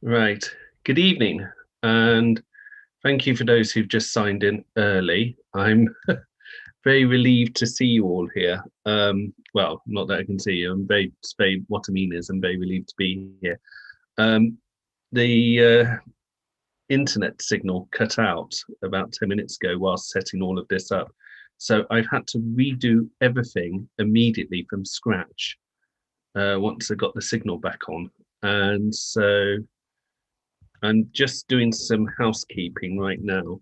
Right. Good evening, and thank you for those who've just signed in early. I'm very relieved to see you all here. Well, not that I can see you. What I mean is, I'm very relieved to be here. The internet signal cut out about 10 minutes ago whilst setting all of this up. So I've had to redo everything immediately from scratch once I got the signal back on. And so I'm just doing some housekeeping right now.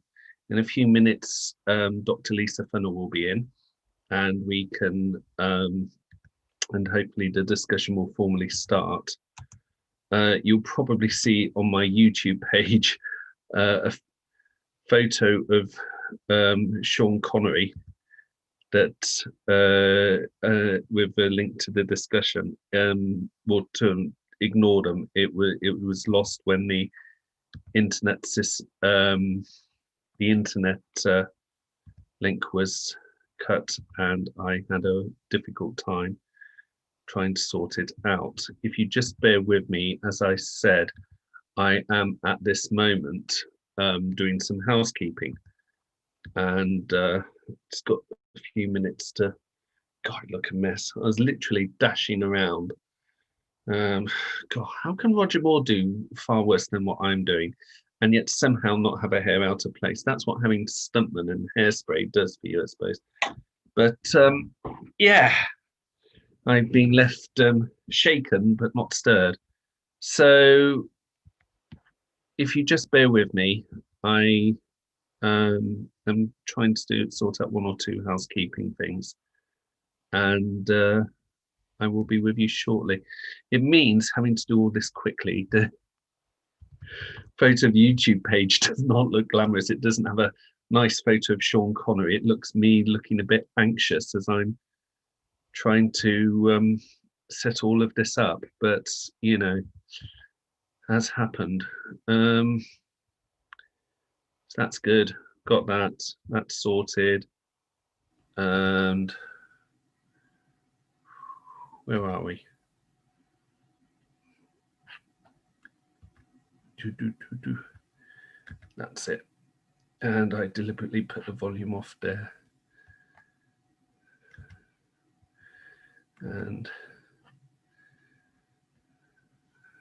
In a few minutes, Dr. Lisa Funnell will be in, and and hopefully the discussion will formally start. You'll probably see on my YouTube page a photo of Sean Connery with a link to the discussion. Well, to ignore them, it was lost when internet the internet link was cut, and I had a difficult time trying to sort it out. If you just bear with me, as I said, I am at this moment doing some housekeeping, and it's got a few minutes to. God, look a mess. I was literally dashing around. God, how can Roger Moore do far worse than what I'm doing, and yet somehow not have a hair out of place? That's what having stuntman and hairspray does for you, I suppose. But yeah, I've been left shaken but not stirred. So if you just bear with me, I am trying to sort out one or two housekeeping things, and I will be with you shortly. It means having to do all this quickly. The photo of the YouTube page does not look glamorous. It doesn't have a nice photo of Sean Connery. It looks me looking a bit anxious as I'm trying to set all of this up. But, you know, has happened. So that's good. Got that. That's sorted. And where are we? That's it. And I deliberately put the volume off there. And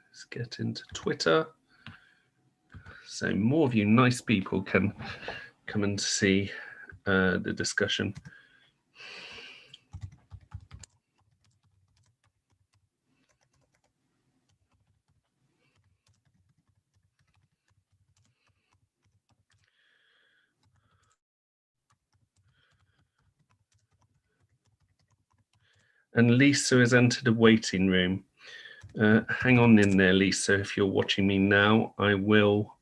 let's get into Twitter. So more of you nice people can come and see the discussion. And Lisa has entered the waiting room. Hang on in there, Lisa. If you're watching me now, I will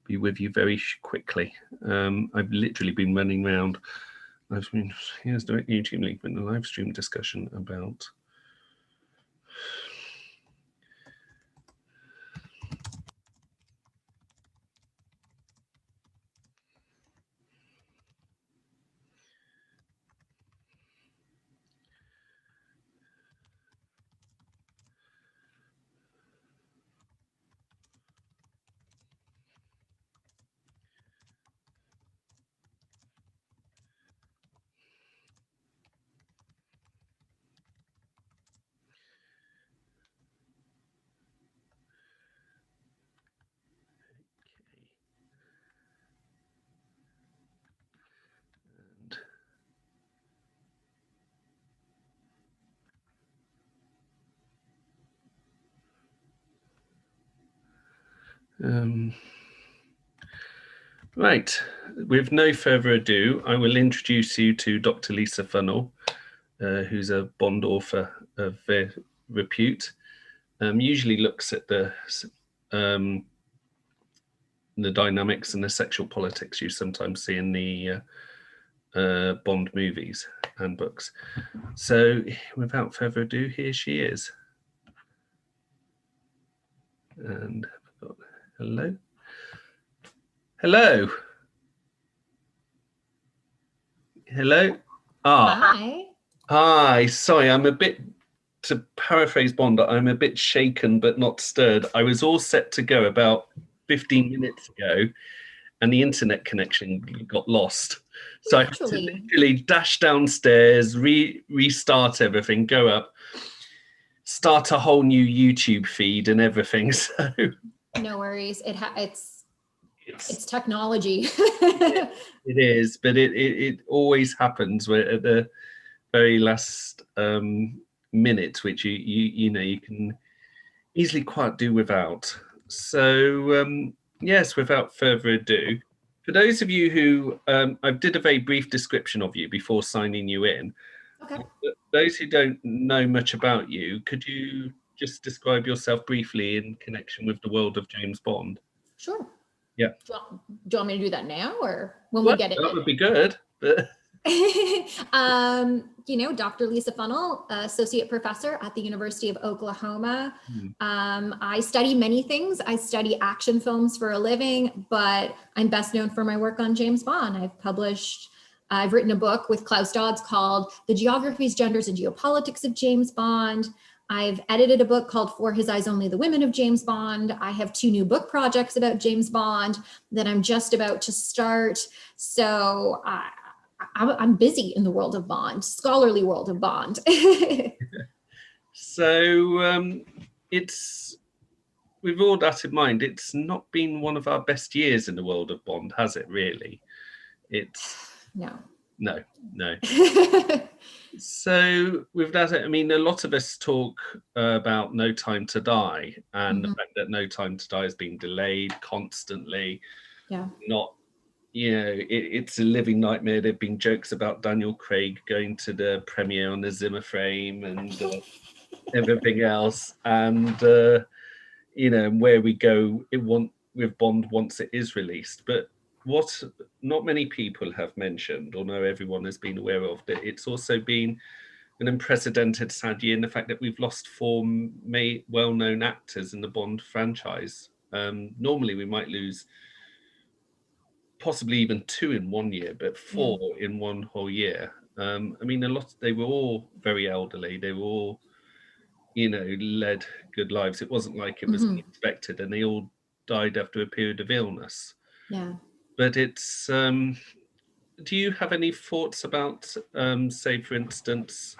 be with you very quickly. I've literally been running around. Here's direct YouTube link in the live stream discussion about. Right, with no further ado, I will introduce you to Dr. Lisa Funnell, who's a Bond author of repute. Usually looks at the dynamics and the sexual politics you sometimes see in the Bond movies and books. So without further ado, here she is. And hello. Hello. Hello. Hi. Hi. Sorry, I'm a bit to paraphrase Bond, I'm a bit shaken but not stirred. I was all set to go about 15 minutes ago, and the internet connection got lost. So I had to Naturally. literally dash downstairs, restart everything, go up, start a whole new YouTube feed and everything. So No worries. it's It's technology. it is, but it always happens where at the very last minute, which you know you can easily quite do without. So yes, without further ado, for those of you who I did a very brief description of you before signing you in. Okay. Those who don't know much about you, could you just describe yourself briefly in connection with the world of James Bond? Sure. Yeah. Do you want me to do that now or when we Well, get that in would be good. But it? Dr. Lisa Funnell, associate professor at the University of Oklahoma. I study many things. I study action films for a living, but I'm best known for my work on James Bond. I've written a book with Klaus Dodds called The Geographies, Genders, and Geopolitics of James Bond. I've edited a book called For His Eyes Only, The Women of James Bond. I have 2 new book projects about James Bond that I'm just about to start. So I'm busy in the world of Bond, scholarly world of Bond. So it's, with all that in mind, it's not been one of our best years in the world of Bond, has it really? It's No. no. So with that, I mean, a lot of us talk about No Time to Die and the fact that No Time to Die is being delayed constantly. Yeah. Not, it's a living nightmare. There've been jokes about Daniel Craig going to the premiere on the Zimmer frame and everything else. And, where we go with Bond once it is released. But what not many people have mentioned, although everyone has been aware of that, it's also been an unprecedented sad year in the fact that we've lost 4 well-known actors in the Bond franchise. Normally we might lose possibly even 2 in one year, but 4 in one whole year. I mean, they were all very elderly. They were all, led good lives. It wasn't like it was unexpected, and they all died after a period of illness. Yeah. But it's, do you have any thoughts about, say, for instance,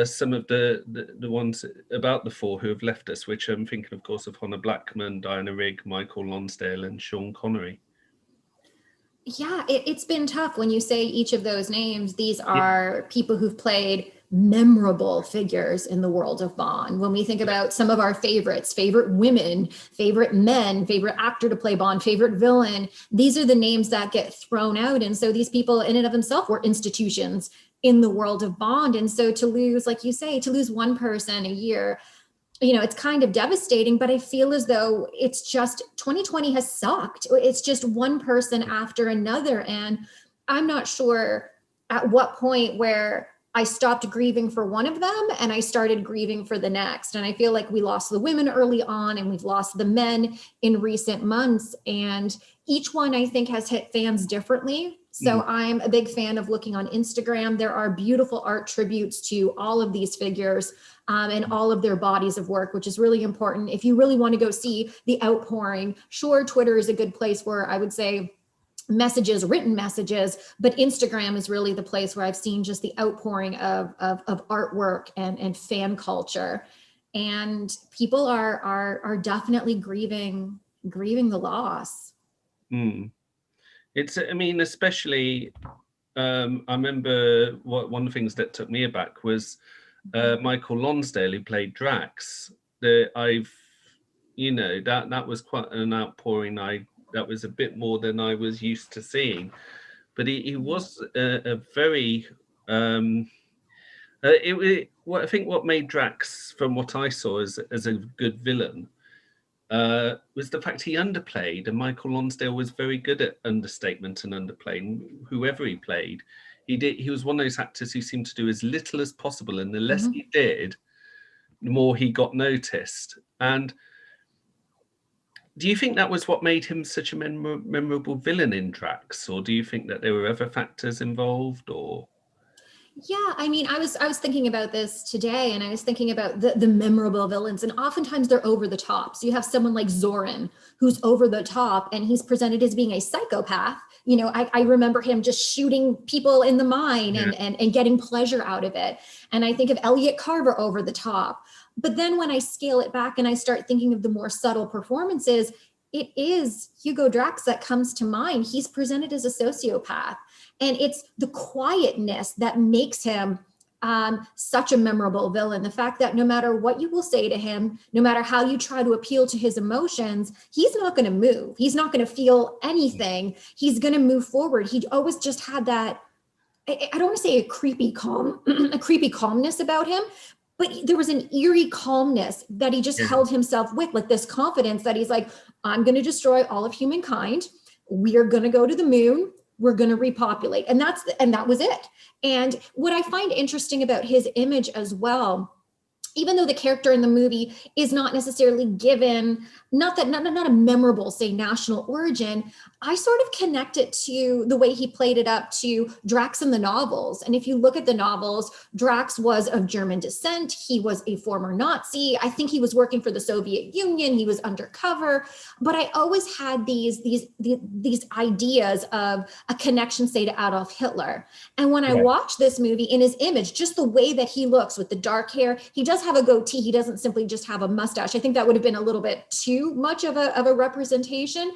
some of the ones about the 4 who have left us, which I'm thinking, of course, of Honor Blackman, Diana Rigg, Michael Lonsdale, and Sean Connery? Yeah, it's been tough when you say each of those names. These are people who've played memorable figures in the world of Bond. When we think about some of our favorites, favorite women, favorite men, favorite actor to play Bond, favorite villain, these are the names that get thrown out. And so these people in and of themselves were institutions in the world of Bond. And so to lose, like you say, to lose one person a year, it's kind of devastating, but I feel as though it's just 2020 has sucked. It's just one person after another. And I'm not sure at what point where I stopped grieving for one of them and I started grieving for the next. And I feel like we lost the women early on and we've lost the men in recent months. And each one I think has hit fans differently. So I'm a big fan of looking on Instagram. There are beautiful art tributes to all of these figures and all of their bodies of work, which is really important. If you really want to go see the outpouring, sure, Twitter is a good place where I would say messages, written messages, but Instagram is really the place where I've seen just the outpouring of artwork and fan culture. And people are definitely grieving the loss. It's, I mean, especially, I remember one of the things that took me aback was Michael Lonsdale, who played Drax. That was quite an outpouring. That was a bit more than I was used to seeing, but he was a very. What I think what made Drax, from what I saw as a good villain, was the fact he underplayed, and Michael Lonsdale was very good at understatement and underplaying whoever he played. He was one of those actors who seemed to do as little as possible, and the less he did, the more he got noticed. And do you think that was what made him such a memorable villain in Drax, or do you think that there were other factors involved? Or Yeah, I mean, I was thinking about this today, and I was thinking about the memorable villains, and oftentimes they're over the top. So you have someone like Zoran, who's over the top, and he's presented as being a psychopath. You know, I remember him just shooting people in the mine Yeah. and getting pleasure out of it. And I think of Elliot Carver over the top. But then when I scale it back and I start thinking of the more subtle performances, it is Hugo Drax that comes to mind. He's presented as a sociopath. And it's the quietness that makes him such a memorable villain. The fact that no matter what you will say to him, no matter how you try to appeal to his emotions, he's not going to move. He's not going to feel anything. He's going to move forward. He always just had that, I don't want to say a creepy calm, a creepy calmness about him, but there was an eerie calmness that he just Yeah. held himself with, like this confidence that he's like, I'm going to destroy all of humankind. We are going to go to the moon. We're going to repopulate. And that was it. And what I find interesting about his image as well, even though the character in the movie is not necessarily given, not a memorable, say, national origin, I sort of connect it to the way he played it up to Drax in the novels. And if you look at the novels, Drax was of German descent. He was a former Nazi. I think he was working for the Soviet Union. He was undercover. But I always had these ideas of a connection, say, to Adolf Hitler. And when I Yeah. watch this movie, in his image, just the way that he looks with the dark hair, he does have a goatee. He doesn't simply just have a mustache. I think that would have been a little bit too much of a representation.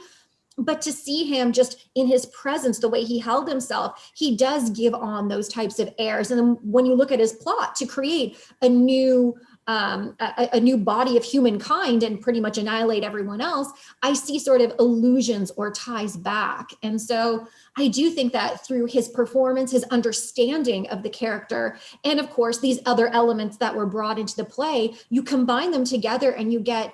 But to see him just in his presence, the way he held himself, he does give on those types of airs. And then when you look at his plot to create a new body of humankind and pretty much annihilate everyone else, I see sort of allusions or ties back. And so I do think that through his performance, his understanding of the character, and of course, these other elements that were brought into the play, you combine them together and you get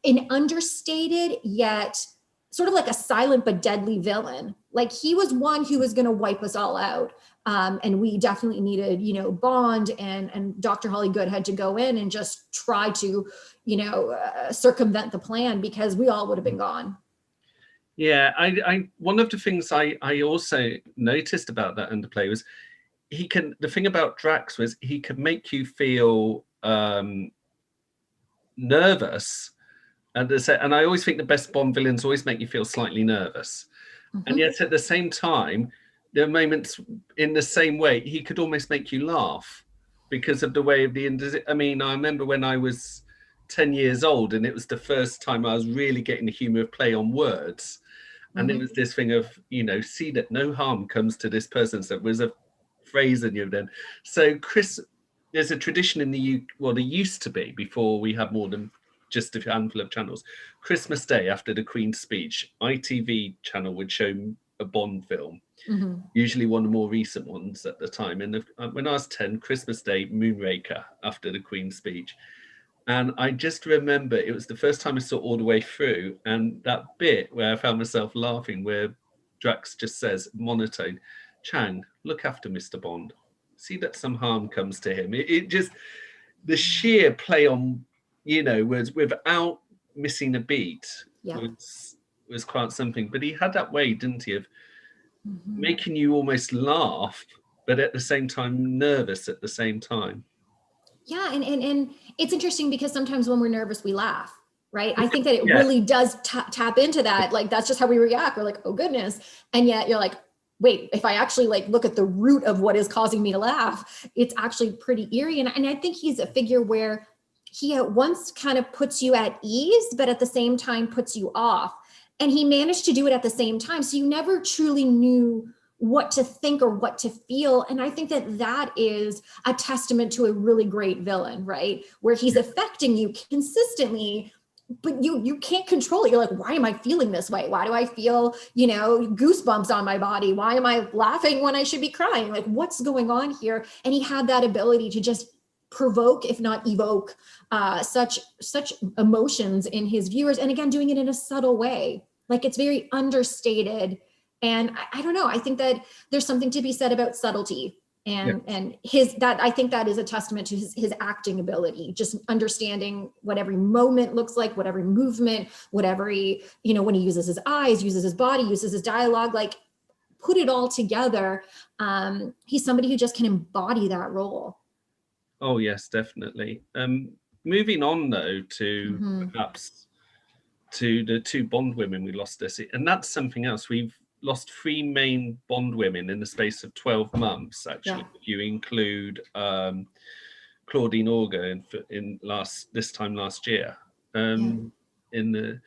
an understated yet sort of like a silent but deadly villain. Like he was one who was going to wipe us all out. And we definitely needed, Bond and Dr. Holly Good had to go in and just try to, circumvent the plan because we all would have been gone. Yeah, I one of the things I also noticed about that underplay was the thing about Drax was he could make you feel nervous. And I always think the best Bond villains always make you feel slightly nervous. Mhm. And yet at the same time, there are moments in the same way, he could almost make you laugh because of the way of I mean, I remember when I was 10 years old and it was the first time I was really getting the humor of play on words. And it was this thing of, see that no harm comes to this person. So it was a phrase in you then. So there's a tradition in there used to be before we had more than just a handful of channels. Christmas Day after the Queen's speech, ITV channel would show a Bond film, usually one of the more recent ones at the time. And when I was 10, Christmas Day, Moonraker after the Queen's speech. And I just remember it was the first time I saw it all the way through. And that bit where I found myself laughing, where Drax just says, monotone, Chang, look after Mr. Bond. See that some harm comes to him. It just, the sheer play on, words without missing a beat was quite something. But he had that way, didn't he, of making you almost laugh, but at the same time nervous at the same time. Yeah, and it's interesting because sometimes when we're nervous, we laugh, right? I think that it really does tap into that. Like that's just how we react. We're like, oh goodness, and yet you're like, wait, if I actually like look at the root of what is causing me to laugh, it's actually pretty eerie. And I think he's a figure where he at once kind of puts you at ease, but at the same time puts you off. And he managed to do it at the same time. So you never truly knew what to think or what to feel. And I think that is a testament to a really great villain, right? Where he's affecting you consistently, but you can't control it. You're like, why am I feeling this way? Why do I feel, goosebumps on my body? Why am I laughing when I should be crying? Like, what's going on here? And he had that ability to just provoke, if not evoke, such emotions in his viewers. And again, doing it in a subtle way. Like it's very understated. And I don't know, I think that there's something to be said about subtlety and I think that is a testament to his acting ability, just understanding what every moment looks like, what every movement, whatever he, when he uses his eyes, uses his body, uses his dialogue, like put it all together, he's somebody who just can embody that role. Oh yes, definitely. Moving on though to Mhm. perhaps to the two Bond women we lost this, and that's something else. We've lost three main Bond women in the space of 12 months, actually, Yeah. if you include Claudine Auger this time last year. Yeah. In the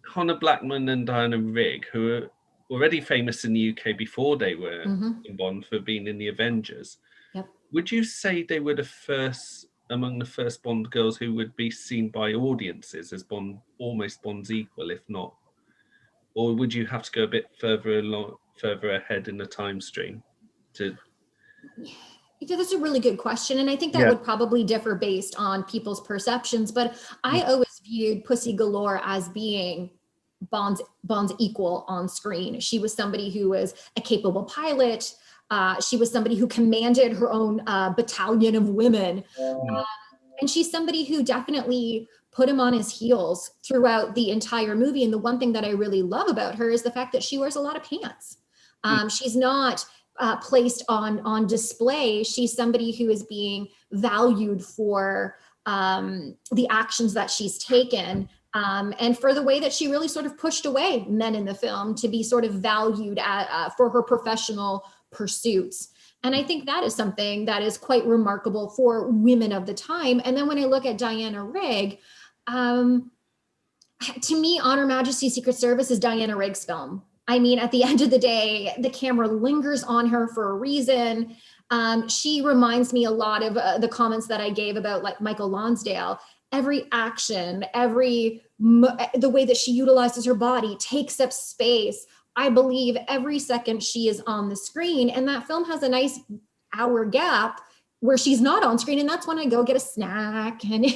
Connor Blackman and Diana Rigg, who are already famous in the UK before they were Hmm. in Bond for being in the Avengers. Yep. Would you say they were the first among the first Bond girls who would be seen by audiences as Bond, almost Bond's equal, if not? Or would you have to go a bit further ahead in the time stream to? Yeah, that's a really good question. And I think that Yeah. would probably differ based on people's perceptions. But I Mm. always viewed Pussy Galore as being Bond's equal on screen. She was somebody who was a capable pilot. She was somebody who commanded her own battalion of women. Mm. And she's somebody who definitely put him on his heels throughout the entire movie. And the one thing that I really love about her is the fact that she wears a lot of pants. She's not placed on display. She's somebody who is being valued for the actions that she's taken, and for the way that she really sort of pushed away men in the film to be sort of valued for her professional pursuits. And I think that is something that is quite remarkable for women of the time. And then when I look at Diana Rigg, to me, On Her Majesty's Secret Service is Diana Rigg's film. I mean, at the end of the day, the camera lingers on her for a reason. She reminds me a lot of the comments that I gave about like Michael Lonsdale. Every action, the way that she utilizes her body takes up space. I believe every second she is on the screen, and that film has a nice hour gap where she's not on screen, and that's when I go get a snack and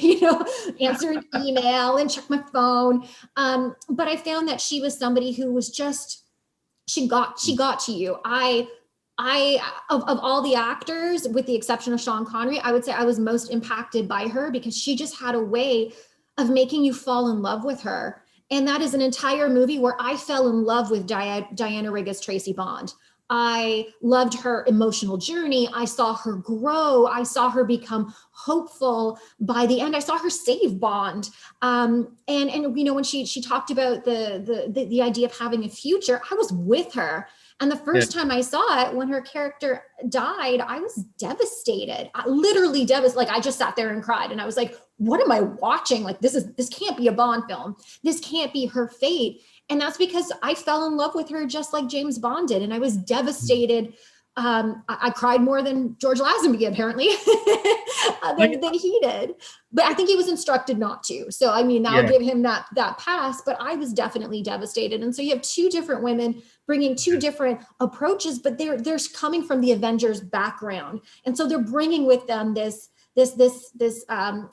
answer an email and check my phone. But I found that she was somebody who was just she got to you. Of all the actors, with the exception of Sean Connery, I would say I was most impacted by her because she just had a way of making you fall in love with her. And that is an entire movie where I fell in love with Diana Rigg as Tracy Bond. I loved her emotional journey. I saw her grow. I saw her become hopeful. By the end, I saw her save Bond. And when she talked about the idea of having a future, I was with her. And the first time I saw it, when her character died, I was devastated. Literally devastated. Like I just sat there and cried, and I was like, "What am I watching? Like this can't be a Bond film. This can't be her fate." And that's because I fell in love with her just like James Bond did, and I was devastated. I cried more than George Lazenby apparently than he did, but I think he was instructed not to. So I mean, I'll give him that pass. But I was definitely devastated. And so you have two different women bringing two different approaches, but they're coming from the Avengers background, and so they're bringing with them this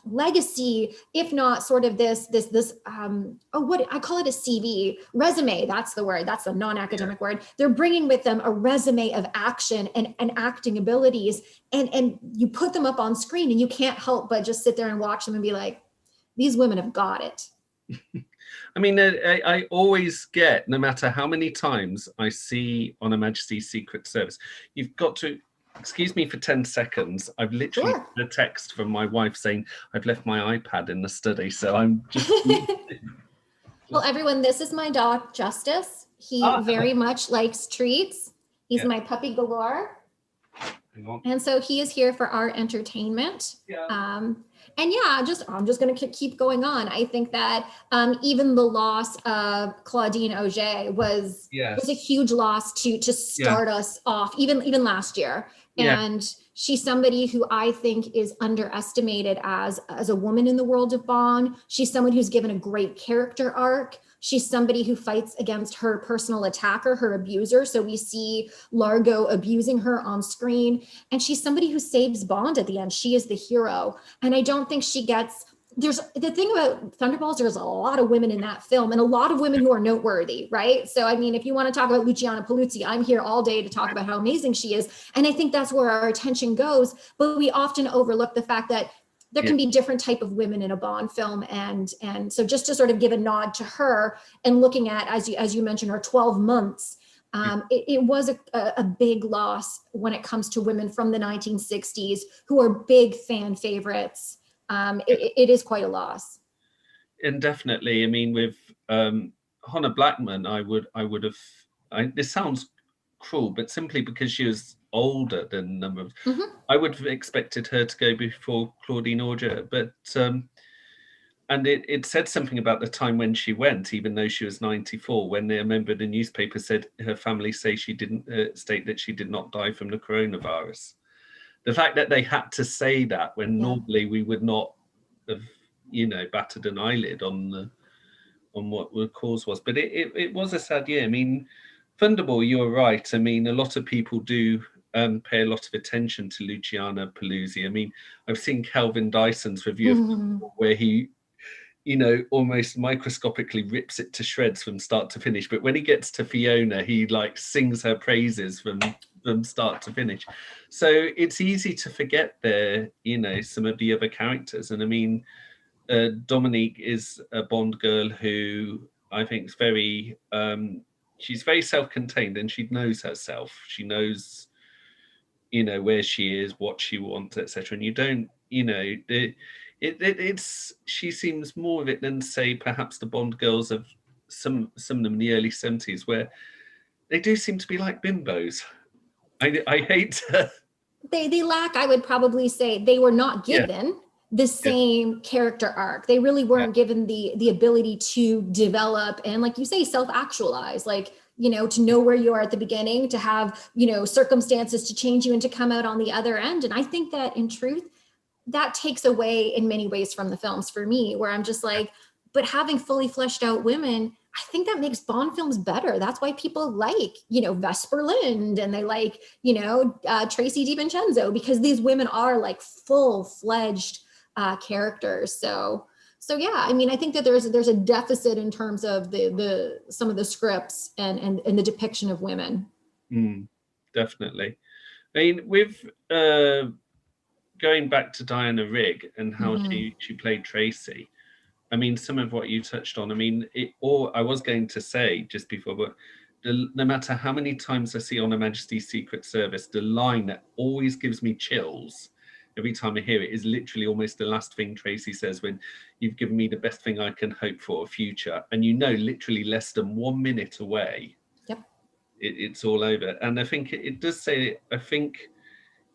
legacy, if not sort of this what I call it, a CV resume. That's the word. That's the non-academic word. They're bringing with them a resume of action and acting abilities, and you put them up on screen, and you can't help but just sit there and watch them and be like, these women have got it. I mean, I always get, no matter how many times I see On Her Majesty's Secret Service, you've got to. Excuse me for 10 seconds. I've literally got a text from my wife saying I've left my iPad in the study. So I'm just. Well, everyone, this is my dog, Justice. He very much likes treats. He's my puppy Galore. And so he is here for our entertainment. And yeah, I'm just going to keep going on. I think that even the loss of Claudine Auger was a huge loss to start us off, even last year. And she's somebody who I think is underestimated as a woman in the world of Bond. She's someone who's given a great character arc. She's somebody who fights against her personal attacker, her abuser. So we see Largo abusing her on screen. And she's somebody who saves Bond at the end. She is the hero. And I don't think she gets... There's the thing about Thunderbolts, there's a lot of women in that film and a lot of women who are noteworthy, right? So, I mean, if you want to talk about Luciana Paluzzi, I'm here all day to talk about how amazing she is. And I think that's where our attention goes. But we often overlook the fact that there can be different type of women in a Bond film. And so just to sort of give a nod to her and looking at, as you mentioned, her 12 months, It was a big loss when it comes to women from the 1960s who are big fan favorites. It is quite a loss. And definitely, I mean, with Honor Blackman, I would have. This sounds cruel, but simply because she was older than a number of, Mhm. I would have expected her to go before Claudine Auger. But and it said something about the time when she went, even though she was 94. When they remember the newspaper said her family say she didn't state that she did not die from the coronavirus. The fact that they had to say that when Yeah. normally we would not have, batted an eyelid on what the cause was. But it was a sad year. I mean, Thunderball, you're right. I mean, a lot of people do pay a lot of attention to Luciana Paluzzi. I mean, I've seen Calvin Dyson's review of Thunderball where he, almost microscopically rips it to shreds from start to finish. But when he gets to Fiona, he like sings her praises from start to finish. So it's easy to forget some of the other characters. And I mean, Dominique is a Bond girl who I think is she's very self-contained, and she knows herself. She knows, where she is, what she wants, etc. And you don't, it's she seems more of it than, say, perhaps the Bond girls of some of them in the early 70s, where they do seem to be like bimbos. I hate They lack, I would probably say, they were not yeah, given the yeah, same character arc. They really yeah, weren't given the ability to develop and, like you say, self-actualize, like, to know where you are at the beginning, to have, circumstances to change you and to come out on the other end. And I think that in truth, that takes away in many ways from the films for me, where I'm just like, but having fully fleshed out women, I think that makes Bond films better. That's why people like, Vesper Lind, and they like, Tracy DiVincenzo, because these women are like full-fledged characters. So yeah, I mean, I think that there's a deficit in terms of the some of the scripts and the depiction of women. definitely. I mean, with going back to Diana Rigg and how Mhm. she played Tracy, I mean, some of what you touched on. I mean, or I was going to say just before, but no matter how many times I see on Her Majesty's Secret Service, the line that always gives me chills every time I hear it is literally almost the last thing Tracy says when you've given me the best thing I can hope for a future. And literally less than 1 minute away, Yep. it's all over. And I think it does say, I think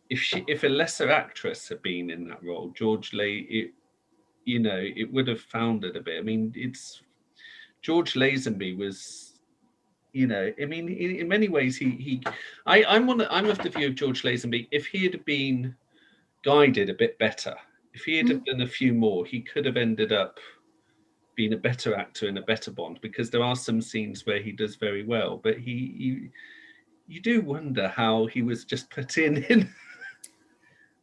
if a lesser actress had been in that role, George Lay, it would have foundered a bit. I mean, it's George Lazenby was, I mean, in many ways, I'm of the view of George Lazenby. If he had been guided a bit better, if he had have done a few more, he could have ended up being a better actor in a better Bond, because there are some scenes where he does very well, but you do wonder how he was just put in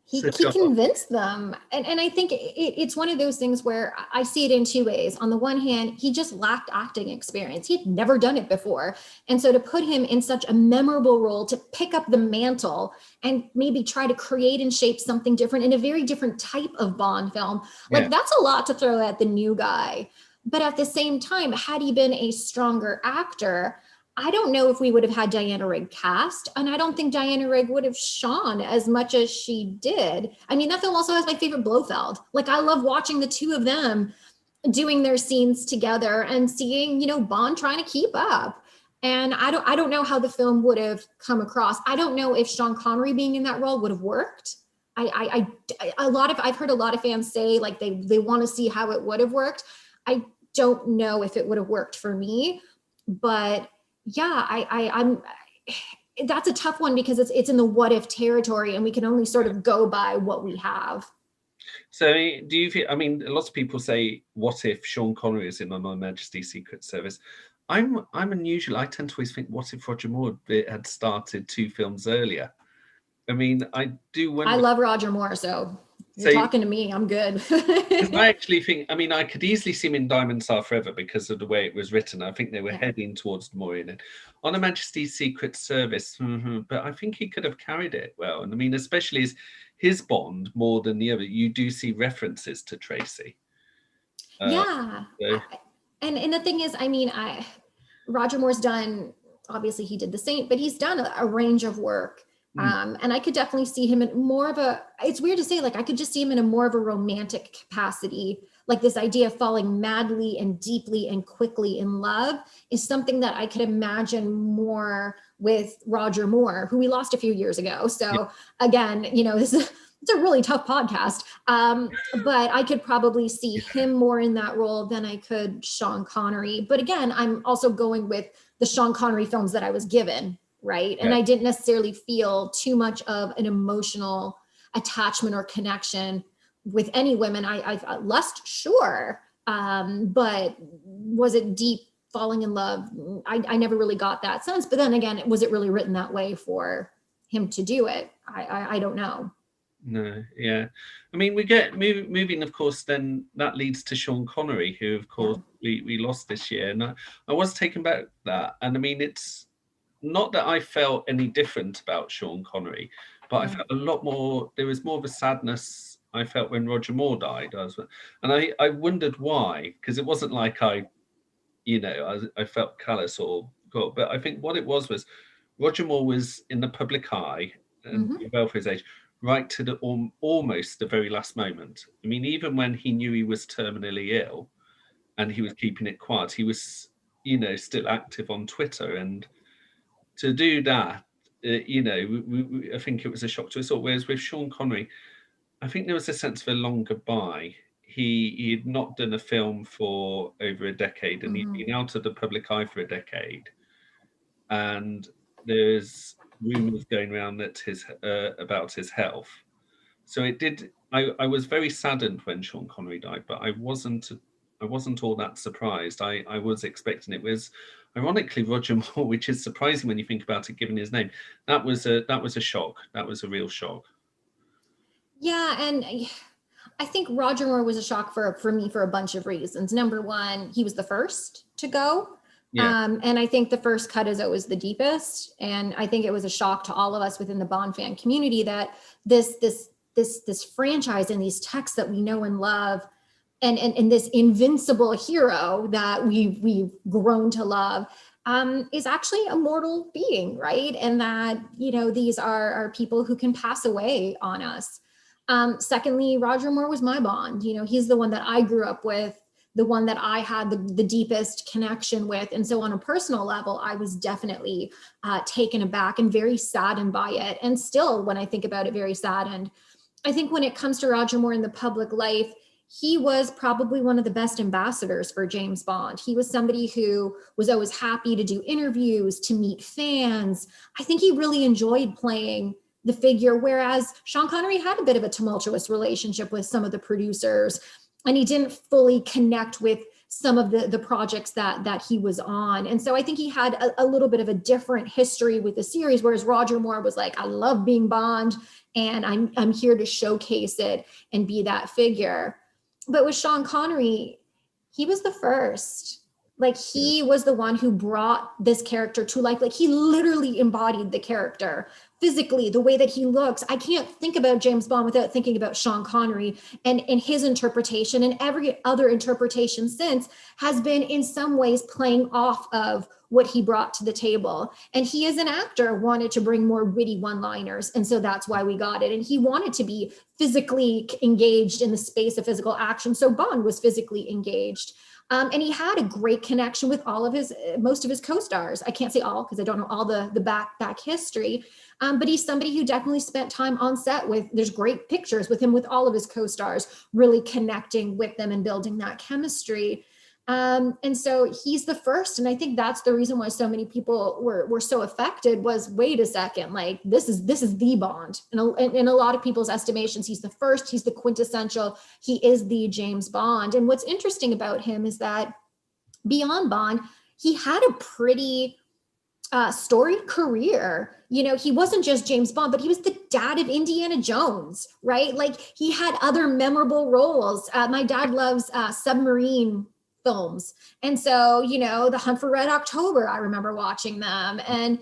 such He a convinced them, and I think it's one of those things where I see it in two ways. On the one hand, he just lacked acting experience. He had never done it before, and so to put him in such a memorable role, to pick up the mantle and maybe try to create and shape something different in a very different type of Bond film, yeah. like that's a lot to throw at the new guy. But at the same time, had he been a stronger actor, I don't know if we would have had Diana Rigg cast, and I don't think Diana Rigg would have shone as much as she did. I mean, that film also has my favorite Blofeld. Like, I love watching the two of them doing their scenes together and seeing, Bond trying to keep up. And I don't know how the film would have come across. I don't know if Sean Connery being in that role would have worked. I've heard a lot of fans say like they want to see how it would have worked. I don't know if it would have worked for me, but yeah, I'm that's a tough one because it's in the what if territory, and we can only sort of go by what we have. So, do you feel? I mean, lots of people say, "What if Sean Connery is in on Her Majesty's Secret Service?" I'm unusual. I tend to always think, "What if Roger Moore had started 2 films earlier?" I mean, I do I wonder. love Roger Moore, so you're So, talking to me. I'm good. because I actually think, I mean, I could easily see him in Diamonds Are Forever because of the way it was written. I think they were Yeah. heading towards more in it. On Her Majesty's Secret Service, but I think he could have carried it well. And I mean, especially as his Bond more than the other, you do see references to Tracy. Yeah. So, And the thing is, I mean, Roger Moore's done obviously he did The Saint, but he's done a range of work. Mm. And I could definitely see him in more of a, it's weird to say, like, I could just see him in a more of a romantic capacity. Like this idea of falling madly and deeply and quickly in love is something that I could imagine more with Roger Moore, who we lost a few years ago. Yeah. So again, this is, it's a really tough podcast. But I could probably see him more in that role than I could Sean Connery. But again, I'm also going with the Sean Connery films that I was given, right? And Yeah. I didn't necessarily feel too much of an emotional attachment or connection with any women. I lust, sure. But was it deep falling in love? I never really got that sense. But then again, was it really written that way for him to do it? I don't know. No, yeah. I mean, we get moving, of course, then that leads to Sean Connery, who, of course, we lost this year. And I was taken back that. And I mean, it's not that I felt any different about Sean Connery, but I felt a lot more, there was more of a sadness I felt when Roger Moore died. I wondered why, because it wasn't like I felt callous or got, but I think what it was Roger Moore was in the public eye and Mm-hmm. well for his age, right to the almost the very last moment. I mean, even when he knew he was terminally ill and he was keeping it quiet, he was, still active on Twitter. And to do that, I think it was a shock to us all. Whereas with Sean Connery, I think there was a sense of a long goodbye. He had not done a film for over a decade, and he'd Mm-hmm. been out of the public eye for a decade. And there's rumors going around that about his health. So it did. I was very saddened when Sean Connery died, but I wasn't all that surprised. I was expecting it. Was ironically Roger Moore, which is surprising when you think about it, given his name. That was a shock. That was a real shock. Yeah, and I think Roger Moore was a shock for me for a bunch of reasons. Number one, he was the first to go. Yeah. And I think the first cut is always the deepest. And I think it was a shock to all of us within the Bond fan community that this franchise and these texts that we know and love and this invincible hero that we've grown to love is actually a mortal being, right? And that, these are people who can pass away on us. Secondly, Roger Moore was my Bond. He's the one that I grew up with, the one that I had the deepest connection with. And so on a personal level, I was definitely taken aback and very saddened by it. And still, when I think about it, very saddened. I think when it comes to Roger Moore in the public life, he was probably one of the best ambassadors for James Bond. He was somebody who was always happy to do interviews, to meet fans. I think he really enjoyed playing the figure, whereas Sean Connery had a bit of a tumultuous relationship with some of the producers, and he didn't fully connect with some of the projects that he was on. And so I think he had a little bit of a different history with the series, whereas Roger Moore was like, I love being Bond, and I'm here to showcase it and be that figure. But with Sean Connery, he was the first. Like, he was the one who brought this character to life. Like, he literally embodied the character physically, the way that he looks. I can't think about James Bond without thinking about Sean Connery, and his interpretation, and every other interpretation since has been in some ways playing off of what he brought to the table. And he, as an actor, wanted to bring more witty one-liners. And so that's why we got it. And he wanted to be physically engaged in the space of physical action. So Bond was physically engaged. And he had a great connection with most of his co-stars. I can't say all because I don't know all the back history, but he's somebody who definitely spent time on set with. There's great pictures with him with all of his co-stars, really connecting with them and building that chemistry. And so he's the first, and I think that's the reason why so many people were so affected. Was, wait a second, like this is the Bond, and in a lot of people's estimations, he's the first, he's the quintessential, he is the James Bond. And what's interesting about him is that beyond Bond, he had a pretty storied career. He wasn't just James Bond, but he was the dad of Indiana Jones, right? Like, he had other memorable roles. My dad loves submarine films. And so, The Hunt for Red October, I remember watching them. And,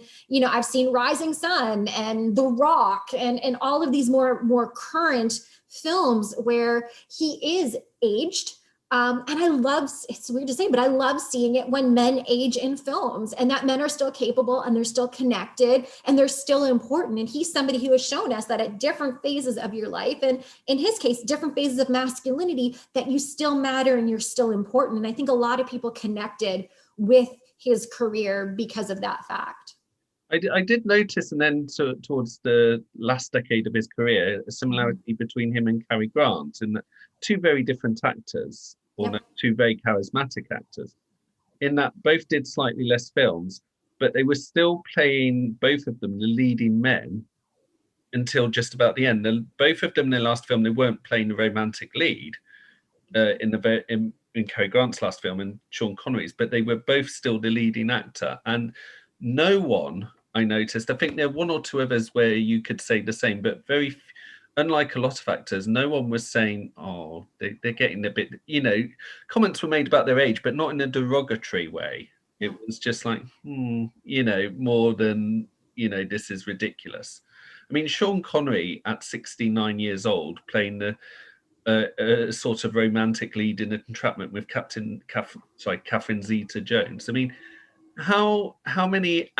I've seen Rising Sun and The Rock and all of these more current films where he is aged. And I love, it's weird to say, but I love seeing it when men age in films and that men are still capable and they're still connected and they're still important. And he's somebody who has shown us that at different phases of your life, and in his case, different phases of masculinity, that you still matter and you're still important. And I think a lot of people connected with his career because of that fact. I did notice, and then towards the last decade of his career, a similarity between him and Cary Grant, in that two very different actors, or no, Yep. two very charismatic actors, in that both did slightly less films, but they were still playing, both of them, the leading men until just about the end. And both of them in their last film, they weren't playing the romantic lead in Cary Grant's last film and Sean Connery's, but they were both still the leading actor. And no one, I noticed, I think there are one or two others where you could say the same, but unlike a lot of actors, no one was saying, oh, they're getting a bit, comments were made about their age, but not in a derogatory way. It was just like, more than, this is ridiculous. I mean, Sean Connery at 69 years old playing a sort of romantic lead in Entrapment with Catherine Zeta-Jones. I mean, how many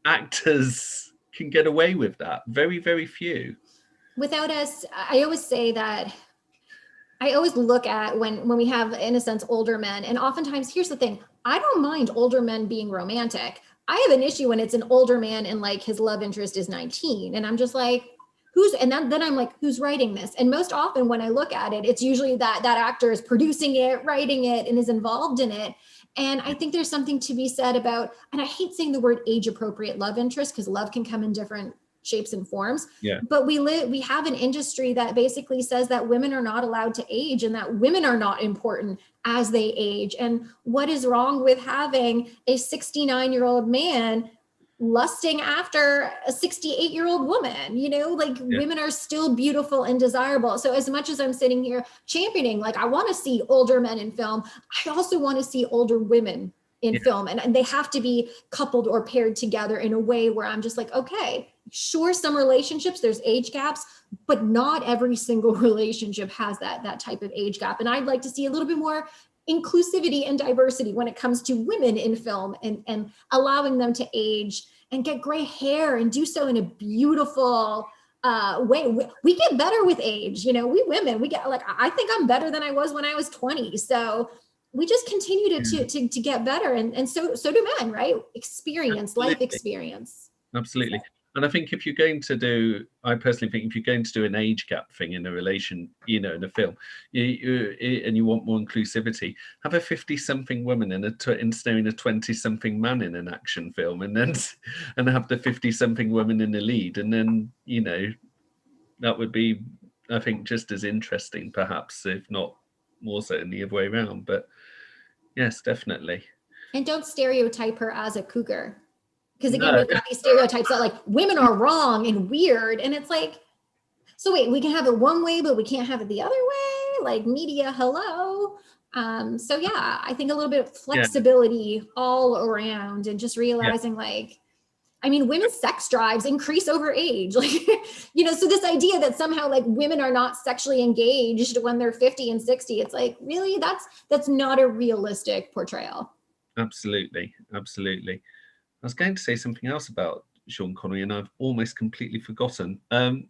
actors can get away with that? Very, very few. Without us, I always say that I always look at when we have, in a sense, older men, and oftentimes, here's the thing: I don't mind older men being romantic. I have an issue when it's an older man and like his love interest is 19, and I'm just like, then I'm like, who's writing this? And most often when I look at it, it's usually that actor is producing it, writing it, and is involved in it. And I think there's something to be said about, and I hate saying the word age appropriate love interest, because love can come in different shapes and forms. Yeah. But we have an industry that basically says that women are not allowed to age and that women are not important as they age. And what is wrong with having a 69-year-old man lusting after a 68-year-old woman? Women are still beautiful and desirable. So as much as I'm sitting here championing, like, I want to see older men in film, I also want to see older women in film, and they have to be coupled or paired together in a way where I'm just like, okay, sure, some relationships there's age gaps, but not every single relationship has that type of age gap. And I'd like to see a little bit more inclusivity and diversity when it comes to women in film, and allowing them to age and get gray hair and do so in a beautiful way. We get better with age. We women, we get, like, I think I'm better than I was when I was 20. So we just continue to get better, and so do men, right? Life experience. Absolutely. And I think I personally think if you're going to do an age gap thing in a relation, in a film, and you want more inclusivity, have a 50-something woman instead of a 20-something man in an action film, and have the 50-something woman in the lead, and then that would be, I think, just as interesting, perhaps, if not more so, than the other way around. But yes, definitely. And don't stereotype her as a cougar. Because again, No. we've got these stereotypes that like women are wrong and weird. And it's like, so wait, we can have it one way, but we can't have it the other way? Like, media, hello. So yeah, I think a little bit of flexibility all around, and just realizing women's sex drives increase over age. So this idea that somehow like women are not sexually engaged when they're 50 and 60, it's like, really, that's not a realistic portrayal. Absolutely. Absolutely. I was going to say something else about Sean Connery, and I've almost completely forgotten. The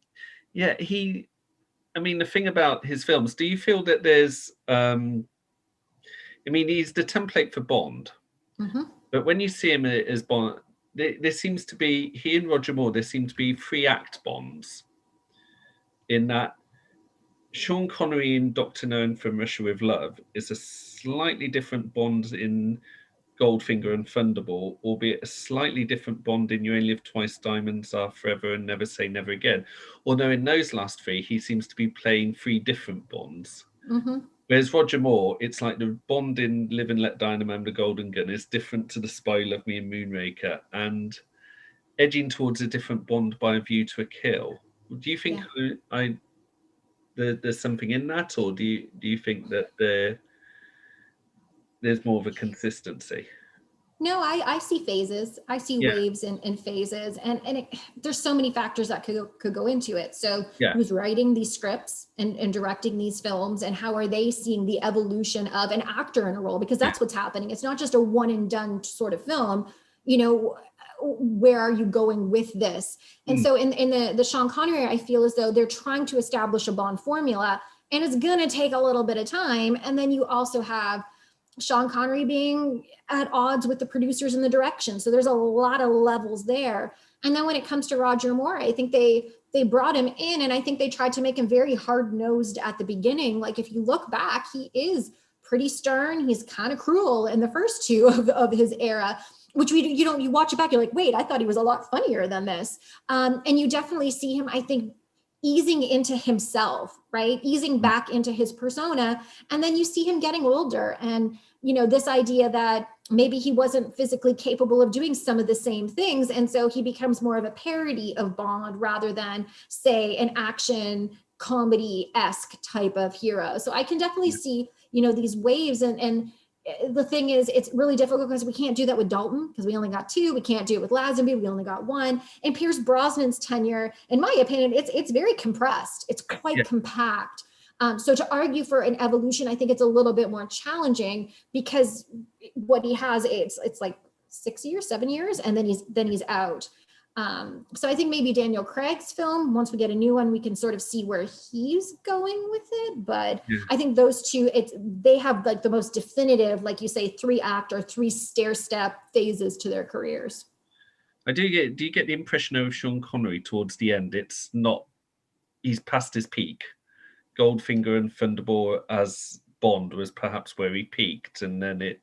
thing about his films, do you feel that there's, he's the template for Bond, but when you see him as Bond, there seems to be, he and Roger Moore, there seem to be 3-act Bonds, in that Sean Connery in Dr. No and From Russia with Love is a slightly different Bond in Goldfinger and Thunderball, albeit a slightly different Bond in You Only Live Twice, Diamonds Are Forever, and Never Say Never Again. Although in those last 3, he seems to be playing 3 different Bonds. Whereas Roger Moore, it's like the Bond in Live and Let Die and The Golden Gun is different to The Spy Love Me and Moonraker, and edging towards a different Bond by A View to a Kill. Do you think there's something in that, or do you think that there's more of a consistency? No, I see phases. I see Yeah, waves and phases, and there's so many factors that could go into it. So yeah, who's writing these scripts and directing these films, and how are they seeing the evolution of an actor in a role? Because yeah. that's what's happening. It's not just a one and done sort of film. You know, where are you going with this? And Mm, so in the Sean Connery, I feel as though they're trying to establish a Bond formula, and it's gonna take a little bit of time. And then you also have Sean Connery being at odds with the producers in the direction. So there's a lot of levels there. And then when it comes to Roger Moore, I think they brought him in, and I think they tried to make him very hard-nosed at the beginning. Like if you look back, he is pretty stern. He's kind of cruel in the first two of his era, which you watch it back, you're like, wait, I thought he was a lot funnier than this. And you definitely see him, I think, easing into himself, right? Easing mm, back into his persona. And then you see him getting older, and this idea that maybe he wasn't physically capable of doing some of the same things. And so he becomes more of a parody of Bond rather than, say, an action comedy-esque type of hero. So I can definitely yeah, see, these waves. And the thing is, it's really difficult because we can't do that with Dalton because we only got two. We can't do it with Lazenby. We only got one. And Pierce Brosnan's tenure, in my opinion, it's very compressed. It's yeah. quite compact. So to argue for an evolution, I think it's a little bit more challenging because what he has, it's like 6 years, 7 years, and then he's out. So I think maybe Daniel Craig's film, once we get a new one, we can sort of see where he's going with it. But Yeah. I think those two, they have like the most definitive, like you say, 3 act or 3 stair-step phases to their careers. Do you get the impression of Sean Connery towards the end? It's not, he's past his peak. Goldfinger and Thunderball as Bond was perhaps where he peaked, and then it.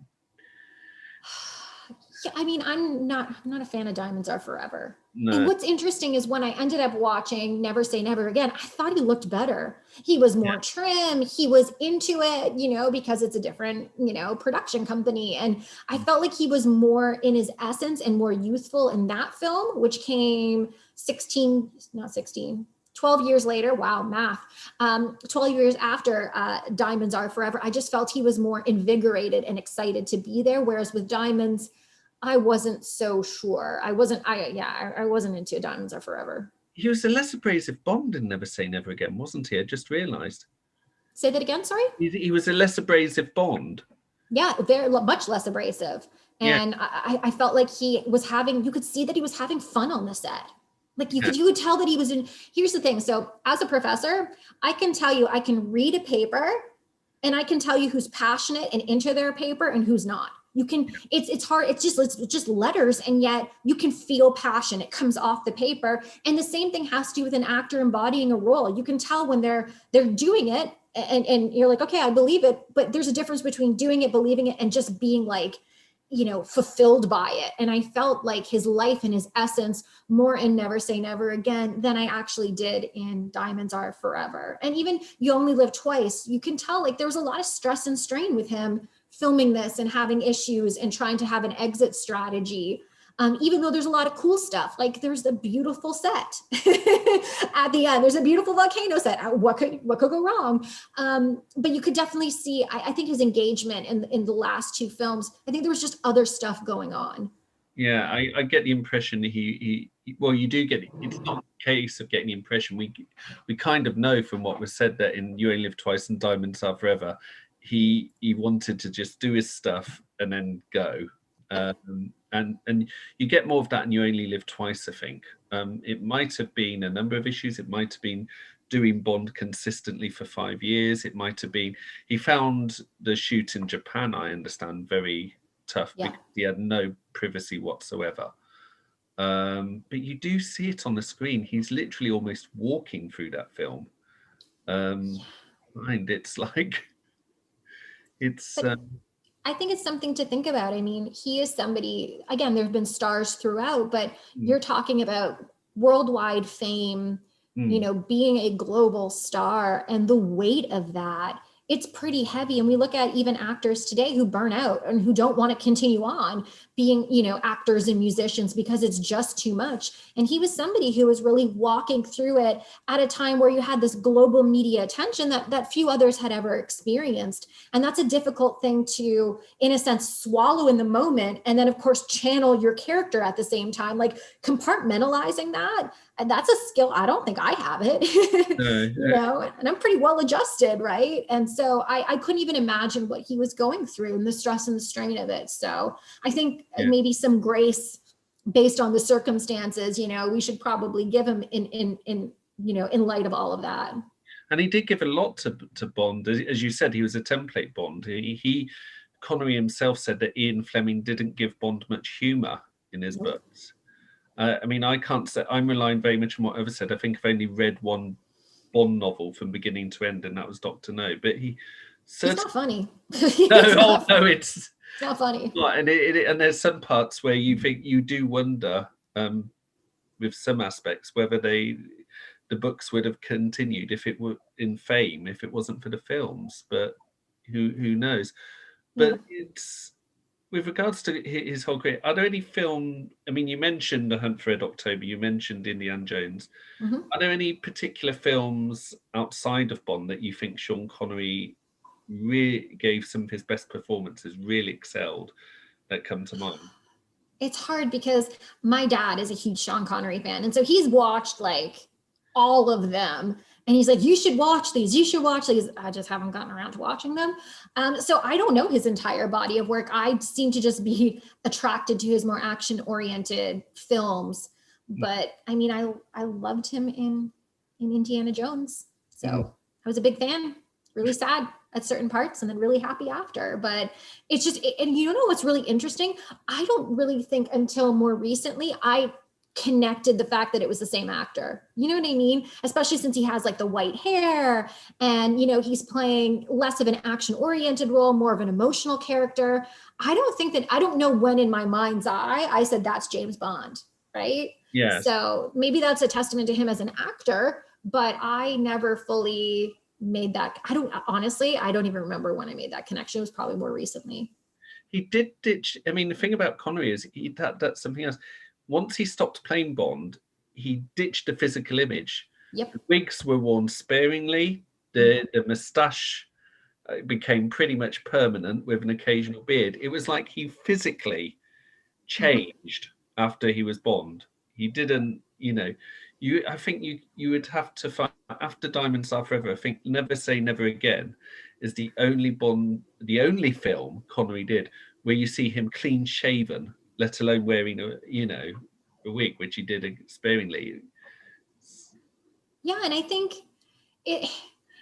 Yeah, I mean, I'm not a fan of Diamonds Are Forever. And No, what's interesting is when I ended up watching Never Say Never Again, I thought he looked better. He was yeah, more trim. He was into it, because it's a different, production company. And I felt like he was more in his essence and more youthful in that film, which came 16, not 16, 12 years later. Wow, math. 12 years after Diamonds Are Forever. I just felt he was more invigorated and excited to be there. Whereas with Diamonds, I wasn't so sure. I wasn't into Diamonds Are Forever. he was a less abrasive Bond in Never Say Never Again, wasn't he? I just realised Say that again, sorry? he was a less abrasive Bond. Yeah, very much less abrasive. Yeah, And I felt like you could see that he was having fun on the set. Like yeah, you could tell that he was here's the thing. So as a professor, I can tell you, I can read a paper and I can tell you who's passionate and into their paper and who's not. You can, it's hard. It's just letters. And yet you can feel passion. It comes off the paper. And the same thing has to do with an actor embodying a role. You can tell when they're doing it and you're like, okay, I believe it. But there's a difference between doing it, believing it, and just being like, fulfilled by it. And I felt like his life and his essence more in Never Say Never Again than I actually did in Diamonds Are Forever. And even You Only Live Twice, you can tell like there was a lot of stress and strain with him filming this and having issues and trying to have an exit strategy. Even though there's a lot of cool stuff, like there's a beautiful set at the end. There's a beautiful volcano set. What could go wrong? But you could definitely see. I think his engagement in the last two films. I think there was just other stuff going on. yeah. I get the impression well, you do get it. It's not a case of getting the impression. We kind of know from what was said that in You Only Live Twice and Diamonds Are Forever, he wanted to just do his stuff and then go. And you get more of that in You Only Live Twice, I think. It might have been a number of issues. It might have been doing Bond consistently for 5 years. It might have been he found the shoot in Japan, I understand, very tough Yeah. because he had no privacy whatsoever. But you do see it on the screen. He's literally almost walking through that film. And it's like it's But I think it's something to think about. I mean, he is somebody, again, there have been stars throughout, but mm, you're talking about worldwide fame, mm, being a global star, and the weight of that it's pretty heavy. And we look at even actors today who burn out and who don't want to continue on being, actors and musicians because it's just too much. And he was somebody who was really walking through it at a time where you had this global media attention that few others had ever experienced. And that's a difficult thing to, in a sense, swallow in the moment. And then, of course, channel your character at the same time, like compartmentalizing that. And that's a skill. I don't think I have it, and I'm pretty well adjusted. Right. And so I couldn't even imagine what he was going through and the stress and the strain of it. So I think maybe some grace based on the circumstances, we should probably give him in light of all of that. And he did give a lot to Bond. As you said, he was a template Bond. Connery himself said that Ian Fleming didn't give Bond much humor in his books. I can't say, I'm relying very much on what Ova said. I think I've only read one Bond novel from beginning to end, and that was Dr. No. But he's not funny. No, it's not funny. And there's some parts where you think, you do wonder, with some aspects, whether the books would have continued if it were in fame, if it wasn't for the films. But who knows? But it's, with regards to his whole career, are there any film? You mentioned The Hunt for Red October. You mentioned Indiana Jones. Mm-hmm. Are there any particular films outside of Bond that you think Sean Connery really gave some of his best performances, really excelled, that come to mind? It's hard because my dad is a huge Sean Connery fan, and so he's watched like all of them. And he's like, you should watch these. You should watch these. I just haven't gotten around to watching them. So I don't know his entire body of work. I seem to just be attracted to his more action-oriented films. But I loved him in Indiana Jones. So I was a big fan, really sad at certain parts and then really happy after. But it's just, and you know what's really interesting? I don't really think until more recently, I connected the fact that it was the same actor. You know what I mean? Especially since he has like the white hair and, he's playing less of an action oriented role, more of an emotional character. I don't know when in my mind's eye, I said, that's James Bond, right? Yeah. So maybe that's a testament to him as an actor, but I never fully made that. I don't even remember when I made that connection. It was probably more recently. He did ditch. The thing about Connery is that's something else. Once he stopped playing Bond, he ditched the physical image. Yep. The wigs were worn sparingly. The moustache became pretty much permanent with an occasional beard. It was like he physically changed after he was Bond. He didn't, I think you would have to find, after Diamonds Are Forever, I think Never Say Never Again is the only film Connery did where you see him clean shaven, let alone wearing a wig, which he did sparingly. Yeah, and I think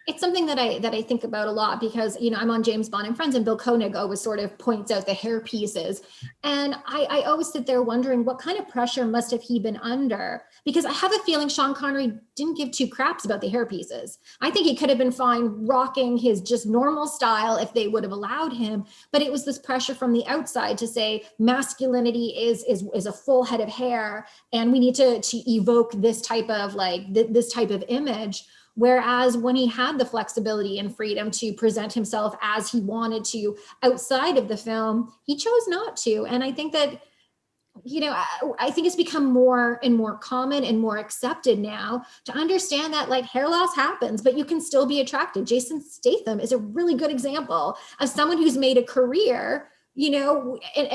it's something that I think about a lot because, I'm on James Bond and Friends, and Bill Koenig always sort of points out the hair pieces. And I always sit there wondering what kind of pressure must have he been under? Because I have a feeling Sean Connery didn't give two craps about the hair pieces. I think he could have been fine rocking his just normal style if they would have allowed him. But it was this pressure from the outside to say masculinity is a full head of hair, and we need to evoke this type of this type of image. Whereas when he had the flexibility and freedom to present himself as he wanted to outside of the film, he chose not to. And I think that, I think it's become more and more common and more accepted now to understand that hair loss happens, but you can still be attracted. Jason Statham is a really good example of someone who's made a career,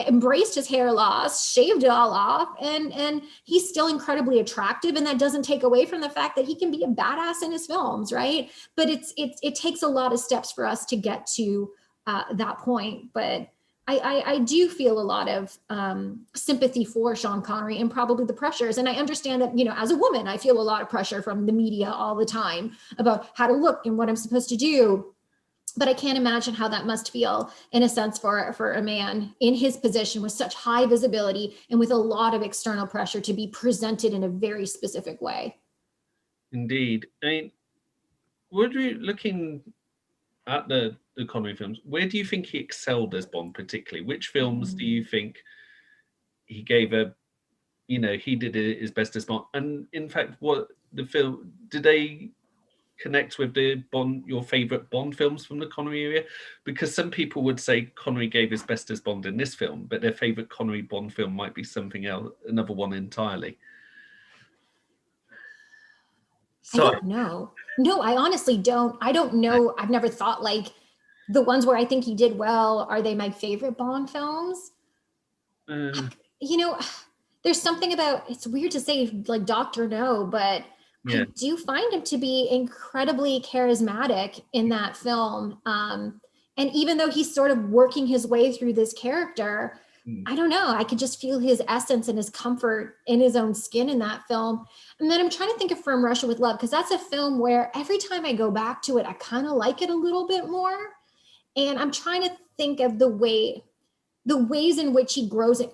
embraced his hair loss, shaved it all off, and he's still incredibly attractive. And that doesn't take away from the fact that he can be a badass in his films, right? But it takes a lot of steps for us to get to that point. But I do feel a lot of sympathy for Sean Connery and probably the pressures. And I understand that, as a woman, I feel a lot of pressure from the media all the time about how to look and what I'm supposed to do. But I can't imagine how that must feel, in a sense, for a man in his position with such high visibility and with a lot of external pressure to be presented in a very specific way. Indeed. Would we, looking at the Connery films, where do you think he excelled as Bond particularly? Which films do you think he gave he did his best as Bond? And in fact, what the film, did they connect with the Bond, your favorite Bond films from the Connery era? Because some people would say Connery gave his best as Bond in this film, but their favorite Connery Bond film might be something else, another one entirely. I So don't know. No, I honestly don't. I don't know. I've never thought like the ones where I think he did well, are they my favorite Bond films? You know, there's something about, it's weird to say like Dr. No, but I yeah, do find him to be incredibly charismatic in that film. And even though he's sort of working his way through this character, I don't know, I could just feel his essence and his comfort in his own skin in that film. And then I'm trying to think of From Russia with Love, because that's a film where every time I go back to it, I kind of like it a little bit more. And I'm trying to think of the ways in which he grows it.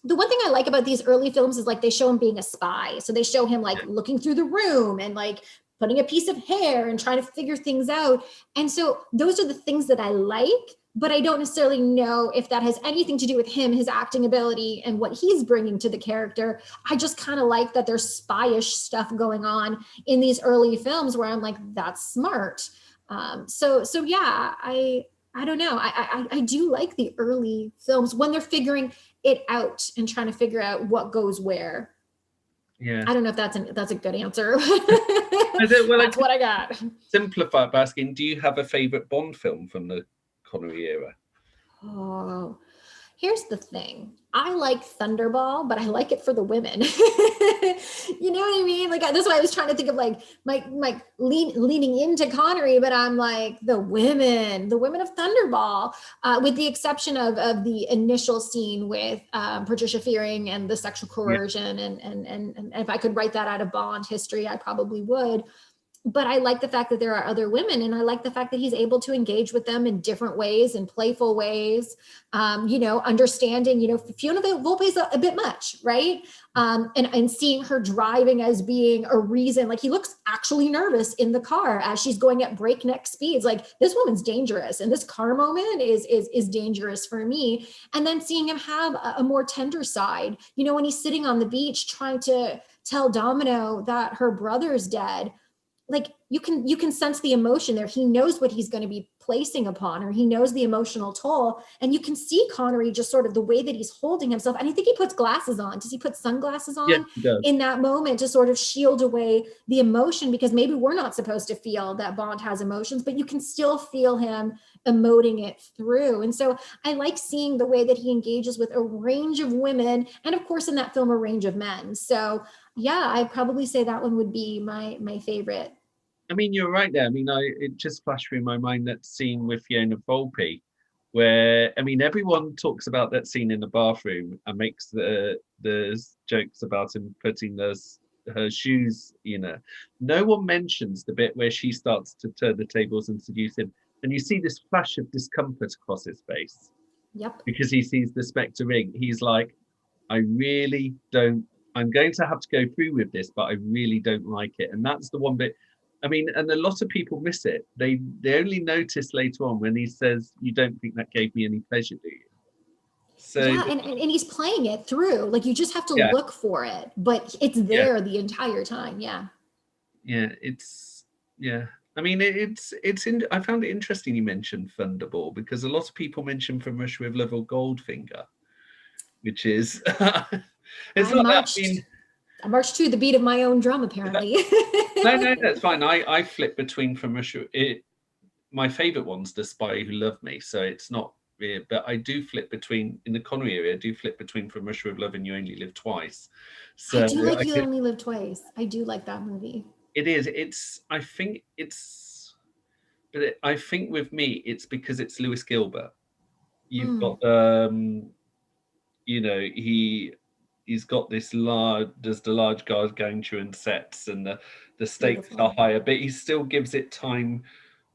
The one thing I like about these early films is like they show him being a spy. So they show him like looking through the room and like putting a piece of hair and trying to figure things out. And so those are the things that I like, but I don't necessarily know if that has anything to do with him, his acting ability, and what he's bringing to the character. I just kind of like that there's spyish stuff going on in these early films where I'm like, that's smart. So yeah, I don't know. I do like the early films when they're figuring it out and trying to figure out what goes where. yeah. I don't know if that's a good answer. Well, That's what I got. Simplify it by asking, do you have a favorite Bond film from the Connery era? Oh, here's the thing. I like Thunderball, but I like it for the women. You know what I mean? Like that's why I was trying to think of like my leaning into Connery, but I'm like the women of Thunderball, with the exception of the initial scene with Patricia Fearing and the sexual coercion, and if I could write that out of Bond history, I probably would. But I like the fact that there are other women, and I like the fact that he's able to engage with them in different ways, in playful ways, understanding, Fiona Volpe's a bit much, right? And seeing her driving as being a reason, like he looks actually nervous in the car as she's going at breakneck speeds. Like this woman's dangerous, and this car moment is dangerous for me. And then seeing him have a more tender side, when he's sitting on the beach trying to tell Domino that her brother's dead. Like you can sense the emotion there. He knows what he's going to be placing upon her. He knows the emotional toll, and you can see Connery just sort of the way that he's holding himself. And I think he puts glasses on. Does he put sunglasses on? Yeah, he does. In that moment to sort of shield away the emotion, because maybe we're not supposed to feel that Bond has emotions, but you can still feel him emoting it through. And so I like seeing the way that he engages with a range of women, and of course in that film a range of men. So yeah, I'd probably say that one would be my favorite. I mean, you're right there. I mean, it just flashed through my mind that scene with Fiona Volpe, where everyone talks about that scene in the bathroom and makes the jokes about him putting her shoes. No one mentions the bit where she starts to turn the tables and seduce him, and you see this flash of discomfort across his face. Yep. Because he sees the Spectre ring. He's like, I really don't. I'm going to have to go through with this, but I really don't like it. And that's the one bit. And a lot of people miss it. They only notice later on when he says, "You don't think that gave me any pleasure, do you?" So yeah, and he's playing it through. Like you just have to look for it, but it's there the entire time. Yeah. Yeah, it's I found it interesting you mentioned Thunderball, because a lot of people mention From Russia with Love or Goldfinger, which is it's not that. I marched to the beat of my own drum, apparently. No, that's fine. I flip between From Russia. My favorite one's The Spy Who Loved Me, so it's not weird. But I do flip between, in the Connery area, I do flip between From Russia with Love and You Only Live Twice. So I do like You Only Live Twice. I do like that movie. It is. I think with me, it's because it's Lewis Gilbert. You've got he's got this large, there's the large gargantuan sets, and the stakes are higher, but he still gives it time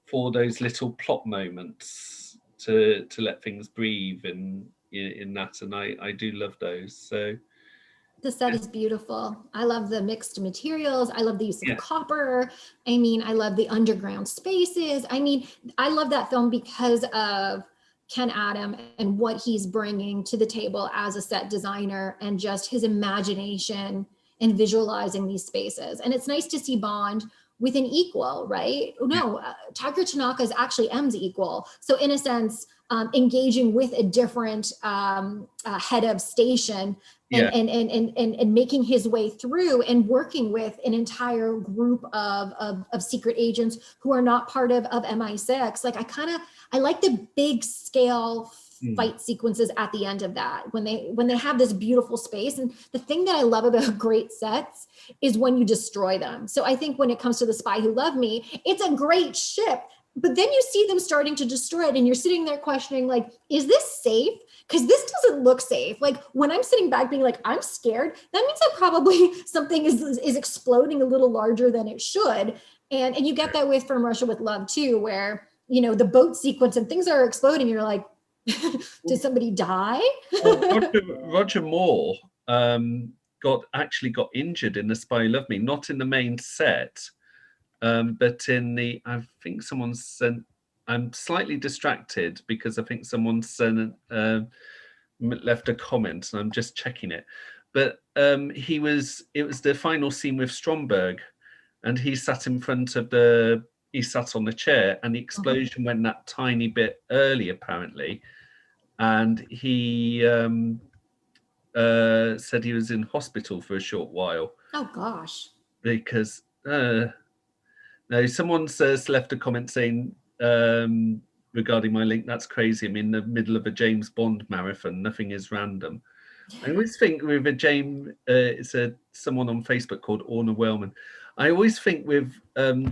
for those little plot moments to let things breathe in that, and I do love those. So the set is beautiful. I love the mixed materials. I love the use of copper. I love the underground spaces. I love that film because of Ken Adam and what he's bringing to the table as a set designer, and just his imagination and visualizing these spaces. And it's nice to see Bond with an equal, right? No, Tiger Tanaka is actually M's equal. So in a sense, engaging with a different head of station Yeah. and making his way through and working with an entire group of secret agents who are not part of MI6. Like I like the big scale fight sequences at the end of that when they have this beautiful space. And the thing that I love about great sets is when you destroy them. So I think when it comes to The Spy Who Loved Me, it's a great ship, but then you see them starting to destroy it and you're sitting there questioning, like, is this safe? Because this doesn't look safe. Like when I'm sitting back being like, I'm scared, that means that probably something is exploding a little larger than it should. And you get that with From Russia with Love too, where, you know, the boat sequence and things are exploding. You're like, did somebody die? Well, Roger Moore got injured in The Spy Who Loved Me, not in the main set, but in the, I think someone sent, I'm slightly distracted because I think someone sent left a comment and I'm just checking it. But it was the final scene with Stromberg, and he sat in front of he sat on the chair, and the explosion went that tiny bit early apparently, and he said he was in hospital for a short while. Oh gosh. Because no, someone's left a comment saying regarding my link, that's crazy. I'm in the middle of a James Bond marathon. Nothing is random. I always think with a it's someone on Facebook called Orna Wellman. I always think with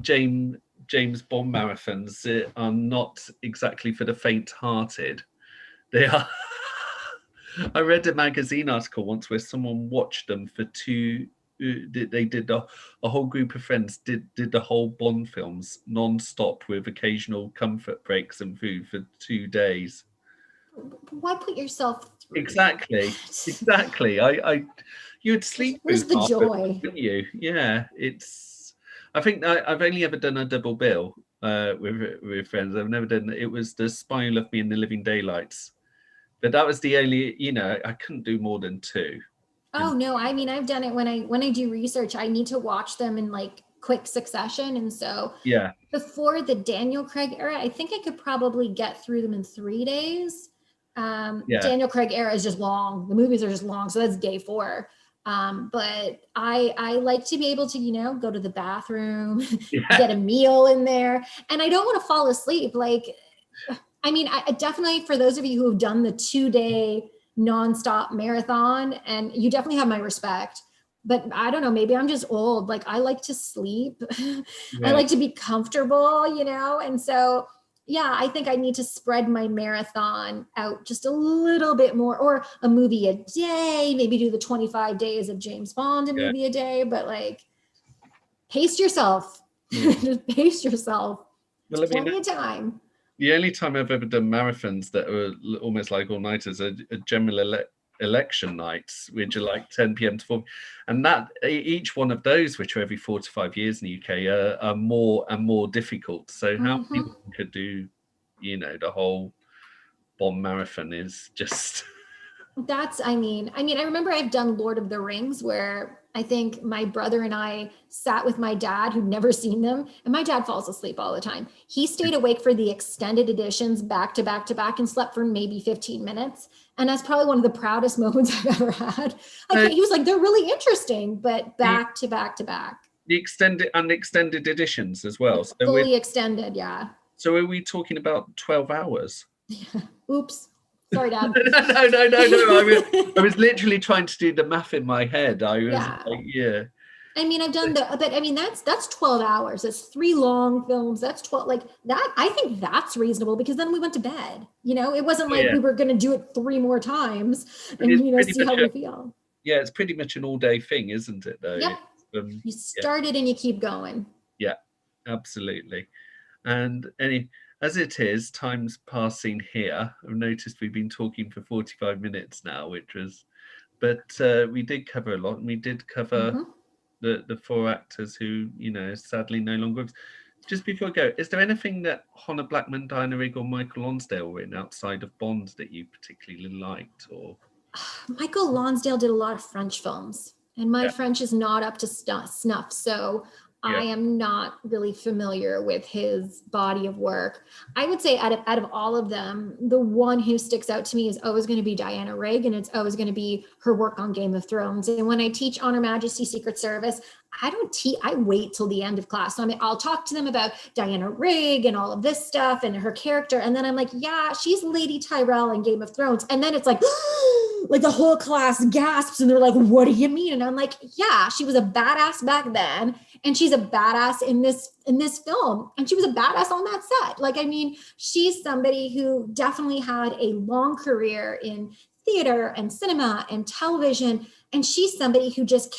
James Bond marathons are not exactly for the faint-hearted. They are. I read a magazine article once where someone watched them for they did a whole group of friends did the whole Bond films non-stop with occasional comfort breaks and food for 2 days. Why put yourself through exactly that? exactly you'd sleep Where's the joy? wouldn't you? Yeah, I think I've only ever done a double bill with friends. I've never done it. Was The Spy Who Loved Me and The Living Daylights, but that was the only, I couldn't do more than 2. Oh no, I mean I've done it when I do research, I need to watch them in like quick succession. And so Yeah. before the Daniel Craig era, I think I could probably get through them in 3 days. Daniel Craig era is just long. The movies are just long. So that's day 4. But I like to be able to, go to the bathroom, get a meal in there. And I don't want to fall asleep. Like, I mean, I definitely, for those of you who have done the 2-day nonstop marathon, and you definitely have my respect, but I don't know, maybe I'm just old. Like I like to sleep. I like to be comfortable, and so, yeah, I think I need to spread my marathon out just a little bit more, or a movie a day, maybe do the 25 days of James Bond, a movie a day, but like pace yourself. Just pace yourself. Well, I mean, plenty of time. The only time I've ever done marathons that are almost like all-nighters are general election nights, which are like 10 p.m. to 4. And that each one of those, which are every 4 to 5 years in the UK, are more and more difficult. So how people could do, the whole bomb marathon is just... I remember I've done Lord of the Rings, where I think my brother and I sat with my dad, who'd never seen them, and my dad falls asleep all the time. He stayed awake for the extended editions back to back to back and slept for maybe 15 minutes. And that's probably one of the proudest moments I've ever had. Like, he was like, they're really interesting, but back to back to back. The extended editions as well. So fully extended, yeah. So are we talking about 12 hours? Oops. Sorry, Dad. No. I was literally trying to do the math in my head. I was like. I mean, I've done that's 12 hours. That's 3 long films. That's 12, like that. I think that's reasonable, because then we went to bed. It wasn't like we were going to do it 3 more times and, see how we feel. Yeah, it's pretty much an all-day thing, isn't it, though? Yep. You started and you keep going. Yeah, absolutely. And as it is, time's passing here. I've noticed we've been talking for 45 minutes now, but we did cover a lot, and we did cover the 4 actors who, sadly no longer. Just before I go, is there anything that Honor Blackman, Diana Rigg, or Michael Lonsdale were in outside of Bond that you particularly liked? Or Michael Lonsdale did a lot of French films, and my French is not up to snuff. So I am not really familiar with his body of work. I would say out of all of them, the one who sticks out to me is always going to be Diana Rigg, and it's always going to be her work on Game of Thrones. And when I teach On Her Majesty's Secret Service, I wait till the end of class. So I mean, I'll talk to them about Diana Rigg and all of this stuff and her character. And then I'm like, yeah, she's Lady Tyrell in Game of Thrones. And then it's like, like the whole class gasps and they're like, what do you mean? And I'm like, yeah, she was a badass back then. And she's a badass in this film. And she was a badass on that set. Like, I mean, she's somebody who definitely had a long career in theater and cinema and television. And she's somebody who just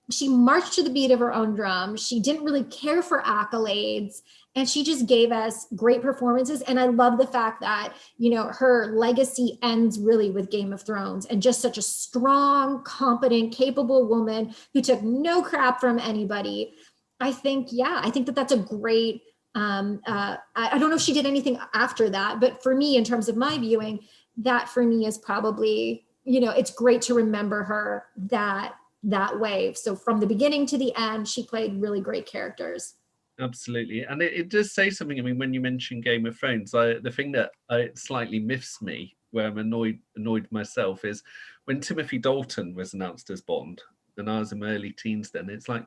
she marched to the beat of her own drum. She didn't really care for accolades, and she just gave us great performances. And I love the fact that, you know, her legacy ends really with Game of Thrones, and just such a strong, competent, capable woman who took no crap from anybody. I think that that's a great, I don't know if she did anything after that, but for me, in terms of my viewing, that for me is probably, you know, it's great to remember her that way. So from the beginning to the end, she played really great characters. Absolutely. And it does say something. I mean, when you mention Game of Thrones, the thing that slightly miffs me, where I'm annoyed myself, is when Timothy Dalton was announced as Bond, and I was in my early teens then, it's like,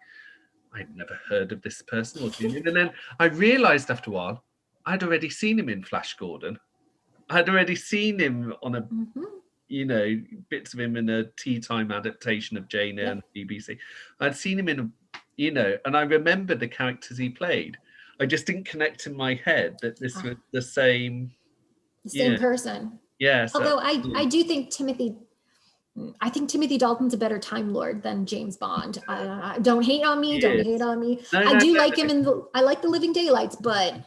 I'd never heard of this person. And then I realised after a while, I'd already seen him in Flash Gordon. I'd already seen him on a you know, bits of him in a tea time adaptation of Jane Eyre on BBC. I'd seen him in, you know, and I remember the characters he played. I just didn't connect in my head that this was the same person. Yeah. Although I do think Timothy Dalton's a better Time Lord than James Bond. Don't hate on me. I do like him I like the Living Daylights, but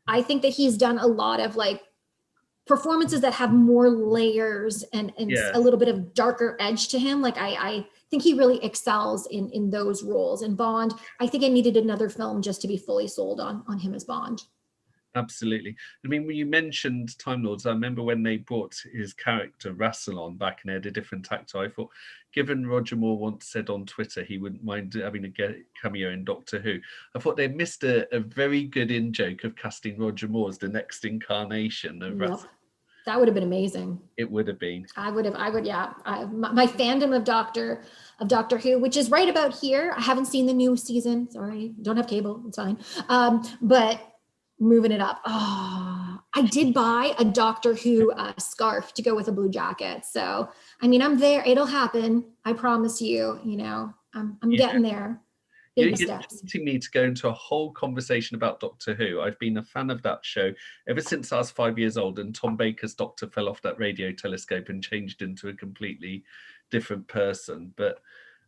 I think that he's done a lot of like performances that have more layers and a little bit of darker edge to him. Like I think he really excels in those roles. And Bond, I think I needed another film just to be fully sold on him as Bond. Absolutely. I mean, when you mentioned Time Lords, I remember when they brought his character Rassilon back and they had a different actor. I thought, given Roger Moore once said on Twitter he wouldn't mind having a cameo in Doctor Who, I thought they missed a very good in-joke of casting Roger Moore as the next incarnation of Rassilon. That would have been amazing. It would have been. I would, yeah. My fandom of Doctor Who, which is right about here. I haven't seen the new season. Sorry, don't have cable. It's fine. But moving it up. Oh, I did buy a Doctor Who scarf to go with a blue jacket. So, I mean, I'm there. It'll happen. I promise you. You know, I'm getting there. You're tempting me to go into a whole conversation about Doctor Who. I've been a fan of that show ever since I was 5 years old, and Tom Baker's Doctor fell off that radio telescope and changed into a completely different person. But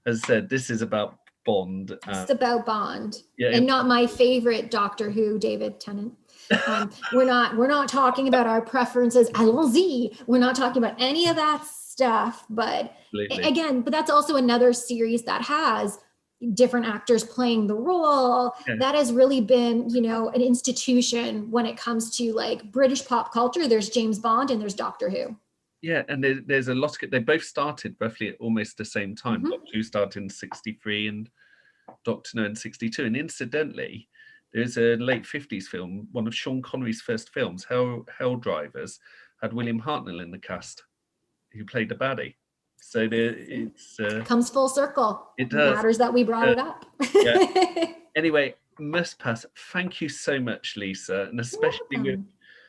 as I said, this is about Bond. It's about Bond, and not my favorite Doctor Who, David Tennant. We're not talking about our preferences. Allons-y. We're not talking about any of that stuff. But again, that's also another series that has different actors playing the role. That has really been, you know, an institution when it comes to like British pop culture. There's James Bond and there's Doctor Who. Yeah, and there's a lot of, they both started roughly at almost the same time. Doctor Who started in 63 and Doctor No in 62. And incidentally, there's a late 50s film, one of Sean Connery's first films, Hell Drivers, had William Hartnell in the cast, who played the baddie. So it's comes full circle. It does. Matters that we brought it up. Anyway, must pass. Thank you so much, Lisa, and especially with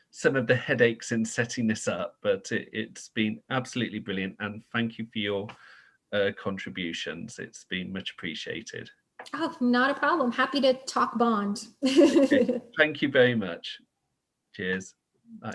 some of the headaches in setting this up. But it's been absolutely brilliant, and thank you for your contributions. It's been much appreciated. Oh, not a problem. Happy to talk Bond. Okay. Thank you very much. Cheers. Bye.